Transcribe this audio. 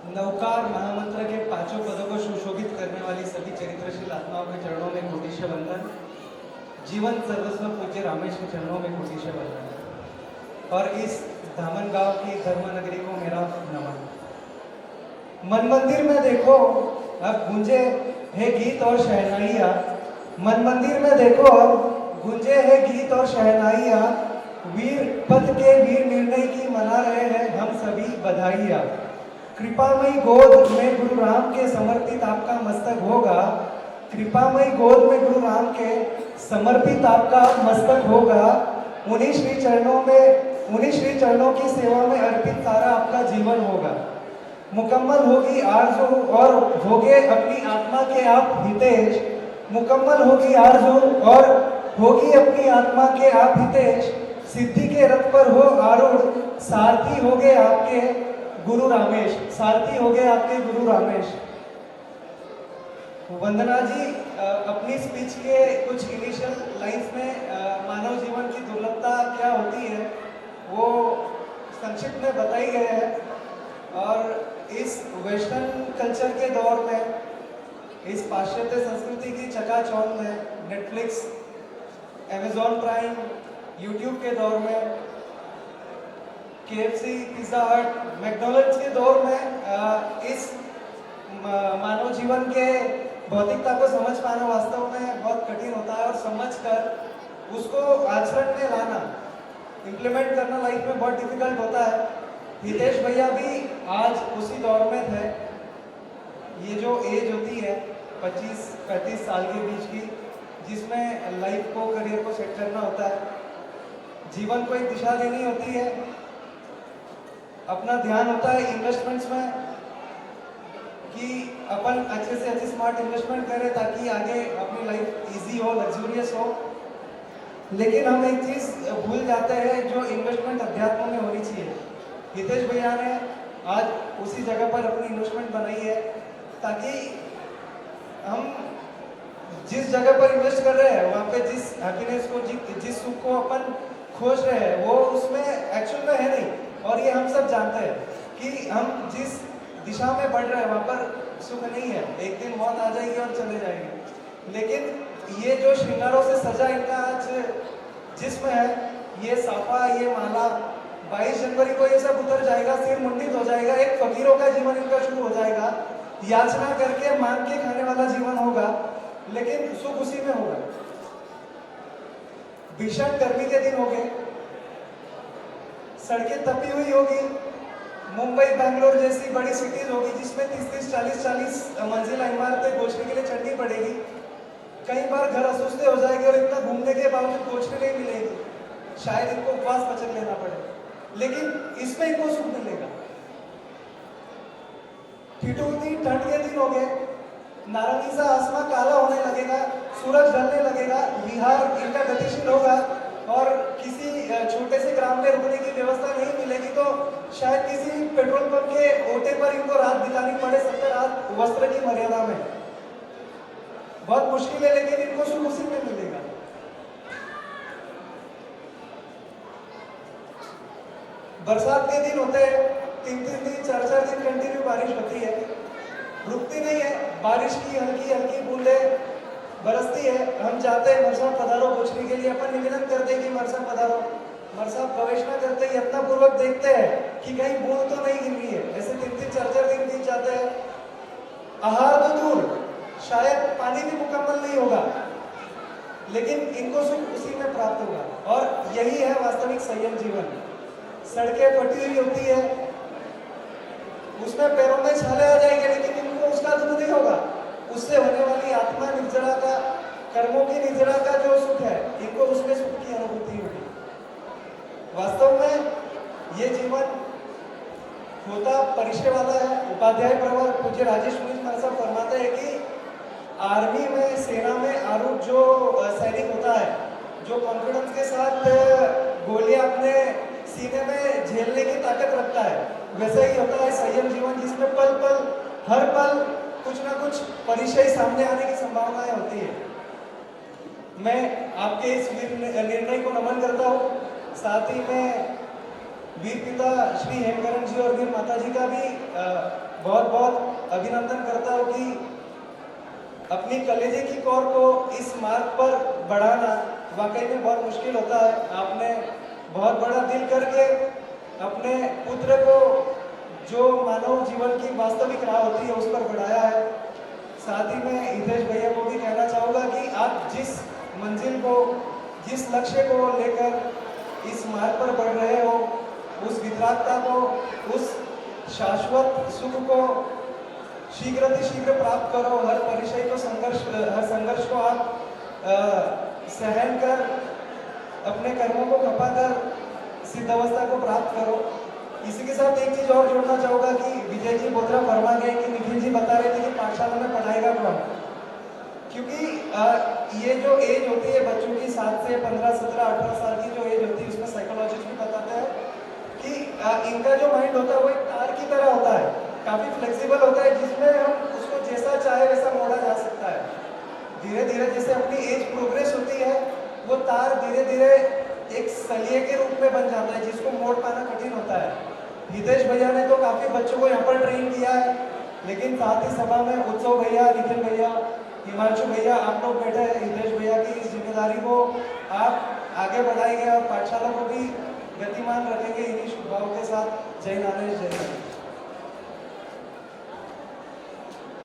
नवकार महामंत्र के पांचों पदों को सुशोभित करने वाली सभी चरित्रशील आत्माओं के चरणों में कोटिशय वंदन। जीवन सर्वस्व पूज्य रामेश के चरणों में कोटिशय वंदन। और इस धामन गांव की धर्म नगरी को मेरा नमन। मन मंदिर में देखो अब गूंजे है गीत और शहनाइयाँ। मन मंदिर में देखो अब गूंजे है गीत और शहनाइयाँ। वीर पद के वीर निर्णय की मना रहे हैं हम सभी बधाइयाँ। कृपामयी गोद में गुरु राम के समर्पित आपका मस्तक होगा। कृपामयी गोद में गुरु राम के समर्पित आपका मस्तक होगा। उन्हीं श्री चरणों की सेवा में अर्पित सारा आपका जीवन होगा। मुकम्मल होगी आरज़ू और होगे अपनी आत्मा के आप हितेश। मुकम्मल होगी आरज़ू और होगी अपनी आत्मा के आप हितेश। सिद्धि के रथ पर हो आरूढ़ सारथी होगे आपके गुरु रामेश। सारथी हो गए आपके गुरु रामेश। वंदना जी अपनी स्पीच के कुछ इनिशियल लाइंस में मानव जीवन की दुर्लभता क्या होती है वो संक्षिप्त में बताई गई है। और इस वेस्टर्न कल्चर के दौर में, इस पाश्चात्य संस्कृति की चकाचौंध में, नेटफ्लिक्स, अमेजॉन प्राइम, यूट्यूब के दौर में, KFC, पिज़्ज़ा हट, मैकडॉनल्ड्स के दौर में इस मानव जीवन के भौतिकता को समझ पाना वास्तव में बहुत कठिन होता है। और समझकर उसको आचरण में लाना, इम्प्लीमेंट करना लाइफ में बहुत डिफिकल्ट होता है। हितेश भैया भी आज उसी दौर में थे। ये जो एज होती है 25-35 साल के बीच की, जिसमें लाइफ को, करियर को सेट करना होता है, जीवन को एक दिशा देनी होती है, अपना ध्यान होता है इन्वेस्टमेंट्स में कि अपन अच्छे से अच्छी स्मार्ट इन्वेस्टमेंट करें ताकि आगे अपनी लाइफ इजी हो, लग्जूरियस हो। लेकिन हम एक चीज़ भूल जाते हैं जो इन्वेस्टमेंट अध्यात्म में होनी चाहिए। हितेश भैया ने आज उसी जगह पर अपनी इन्वेस्टमेंट बनाई है ताकि हम जिस जगह पर इन्वेस्ट कर रहे हैं वहाँ पे जिस हैप्पीनेस को, जिस सुख को अपन खोज रहे हैं वो उसमें एक्चुअल में है नहीं। और ये हम सब जानते हैं कि हम जिस दिशा में बढ़ रहे हैं वहाँ पर सुख नहीं है। एक दिन मौत आ जाएगी और चले जाएगी। लेकिन ये जो श्रृंगारों से सजा इनका आज जिस्म है, ये साफा, ये माला, 22 जनवरी को ये सब उतर जाएगा, सिर मुंडित हो जाएगा। एक फकीरों का जीवन इनका शुरू हो जाएगा। याचना करके मांग के खाने वाला जीवन होगा, लेकिन सुख उसी में होगा। भीषण गर्मी के दिन होंगे, सड़कें तपी हुई होगी, मुंबई, बैंगलोर जैसी बड़ी सिटीज होगी जिसमें 30-30, 40-40 मंजिला इमारतें पहुंचने के लिए चढ़नी पड़ेगी। कई बार घर असुस्ते हो जाएंगे और इतना घूमने के बावजूद पहुंचने नहीं मिलेगी। शायद इनको उपवास पचक लेना पड़े, लेकिन इसमें इनको सुख मिलेगा। ठिठुरती ठंड के दिन हो गए, नारंगी सा आसमान काला होने लगेगा, सूरज ढलने लगेगा, बिहार इनका गतिशील होगा और किसी छोटे से ग्राम में रुकने की व्यवस्था नहीं मिलेगी तो शायद किसी पेट्रोल पंप के ओटे पर इनको रात बितानी पड़े 70 रात वस्त्र की मर्यादा में। बहुत मुश्किल है, लेकिन इनको सुख उसी में मिलेगा। बरसात के दिन होते हैं, 3-3 दिन, 4-4 दिन कंटिन्यू बारिश होती है, रुकती नहीं है। बारिश की हल्की हल्की बूंदें बरसती है। हम जाते हैं मरसा पधारो पूछने के लिए, अपन निवेदन करते हैं कि मरसा पधारो। मरसा प्रवेश न करते ही यत्नपूर्वक देखते हैं कि कहीं बूंद तो नहीं गिर रही है। ऐसे 3-3, 4-4 दिन बीत जाते हैं। आहार तो दूर, शायद पानी भी मुकम्मल नहीं होगा, लेकिन इनको सुख उसी में प्राप्त होगा। और यही है वास्तविक संयम जीवन। सड़कें फटी हुई होती है, उसमें पैरों में छाले आ जाएंगे, लेकिन इनको उसका दुख नहीं होगा। उससे होने वाली आत्मा निर्जरा का, कर्मों की निर्जरा का जो सुख है, इनको उसमें सुख की अनुभूति होगी। वास्तव में ये जीवन होता परिचय वाला है। उपाध्याय प्रवर पूज्य राजेश मुनि महाराज साहब फरमाते हैं कि आर्मी में, सेना में आरूढ़ जो सैनिक होता है, जो कॉन्फिडेंस के साथ गोलियां अपने सीने में झेलने की ताकत रखता है, वैसा ही होता है संयम जीवन, जिसमें पल पल, हर पल कुछ ना कुछ परिचय सामने आने की संभावनाएं होती है। मैं आपके इस निर्णय को नमन करता हूँ। साथ ही मैं वीर पिता श्री हेमकरण जी और वीर माता जी का भी बहुत बहुत अभिनंदन करता हूँ कि अपनी कलेजे की कौर को इस मार्ग पर बढ़ाना वाकई में बहुत मुश्किल होता है। आपने बहुत बड़ा दिल करके अपने पुत्र को जो मानव जीवन की वास्तविक राह होती है उस पर बढ़ाया है। साथ ही मैं हितेश भैया को भी कहना चाहूँगा कि आप जिस मंजिल को, जिस लक्ष्य को लेकर इस मार्ग पर बढ़ रहे हो, उस वितरागता को, उस शाश्वत सुख को शीघ्र प्राप्त करो। हर परिचय को हर संघर्ष को आप सहन कर अपने कर्मों को खपा कर सिद्धावस्था को प्राप्त करो। इसी के साथ एक चीज और जोड़ना चाहूँगा कि विजय जी बोधरा फरमा गए कि निखिल जी बता रहे थे कि पाठशाला में पढ़ाएगा कौन, क्योंकि ये जो एज होती है बच्चों की 7 से 15, 17, 18 साल की जो एज होती है उसमें साइकोलॉजिस्ट भी बताते हैं कि इनका जो माइंड होता है वो एक तार की तरह होता है, काफ़ी फ्लेक्सिबल होता है, जिसमें हम उसको जैसा चाहे वैसा मोड़ा जा सकता है। धीरे धीरे जैसे अपनी एज प्रोग्रेस होती है वो तार धीरे धीरे एक सलिए के रूप में बन जाता है जिसको मोड़ पाना कठिन होता है। हितेश भैया ने तो काफ़ी बच्चों को यहाँ पर ट्रेन किया है, लेकिन साथ ही सभा में उत्सव भैया, निखिल भैया, हिमांशु भैया, आप लोग बैठे हैं। हितेश भैया की इस जिम्मेदारी को आप आगे बढ़ाएंगे और पाठशाला को भी गतिमान रखेंगे। इन्हीं शुभ भाव के साथ जय नारायण, जय हिंद।